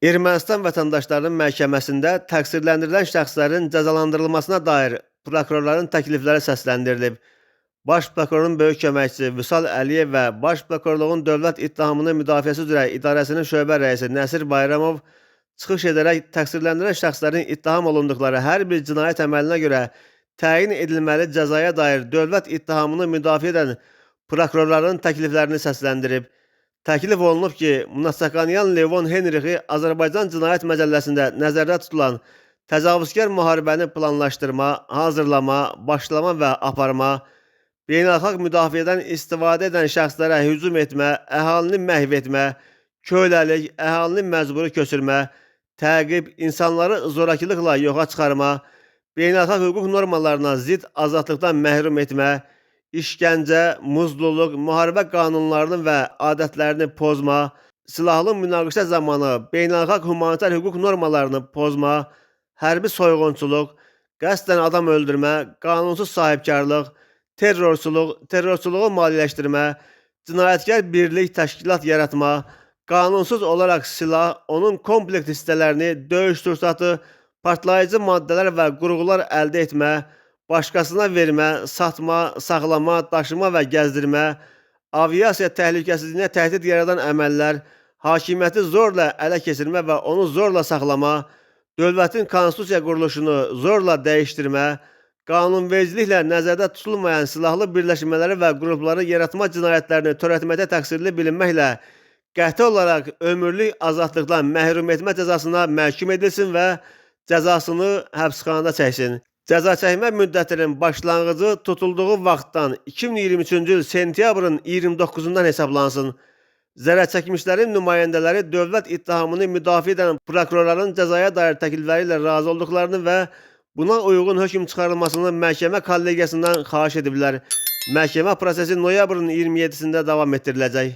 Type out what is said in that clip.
Ermənistan vətəndaşlarının məhkəməsində təqsirləndirilən şəxslərin cəzalandırılmasına dair prokurorların təklifləri səsləndirilib. Baş prokurorun böyük köməkçisi Vüsal Əliyev və Baş prokurorluğun dövlət ittihamını müdafiəsi üzrə idarəsinin şöbə rəisi Nəsir Bayramov çıxış edərək təqsirləndirilən şəxslərin ittiham olunduqları hər bir cinayət əməlinə görə təyin edilməli cəzaya dair dövlət ittihamını müdafiə edən prokurorların təkliflərini səsləndirib. Təklif olunub ki, Münassakanyan Levon Henrixi Azərbaycan Cinayət Məcəlləsində nəzərdə tutulan təcavüzkar müharibəni planlaşdırma, hazırlama, başlama və aparma, beynəlxalq müdafiədən istifadə edən şəxslərə hücum etmə, əhalini məhv etmə, köləlik, əhalini məcburi köçürmə, təqib, insanları zorakılıqla yoxa çıxarma, beynəlxalq hüquq normalarına zidd azadlıqdan məhrum etmə, işgəncə, muzluluq, müharibə qanunlarını və adətlərini pozma, silahlı münaqişə zamanı beynəlxalq humanitar hüquq normalarını pozma, hərbi soyğunçuluq, qəsdən adam öldürmə, qanunsuz sahibkarlıq, terrorçuluğu maliyyələşdirmə, cinayətkar birlik təşkilat yaratma, qanunsuz olaraq silah, onun komplekt hissələrini, döyüş sursatı, partlayıcı maddələr və qurğular əldə etmə, başqasına vermə, satma, saxlama, daşıma və gəzdirmə, aviasiya təhlükəsizliyinə təhdid yaradan əməllər, hakimiyyəti zorla ələ keçirmə və onu zorla saxlama, dövlətin konstitusiya quruluşunu zorla dəyişdirmə, qanunvericiliklə nəzərdə tutulmayan silahlı birləşmələri və qrupları yaratma cinayətlərini törətməkdə təqsirli bilinməklə qəti olaraq ömürlük azadlıqdan məhrum etmə cəzasına məhkum edilsin və cəzasını həbsxanada çəksin. Cəza çəkmə müddətinin başlanğıcı tutulduğu vaxtdan 2023-cü il sentyabrın 29-dan hesaplansın. Zərərçəkmişlərin nümayəndələri dövlət ittihamını müdafiə edən prokurorların cəzaya dair təklifləri ilə razı olduqlarını və buna uyğun hökm çıxarılmasını məhkəmə kollegiyasından xahiş ediblər. Məhkəmə prosesi noyabrın 27-sində davam etdiriləcək.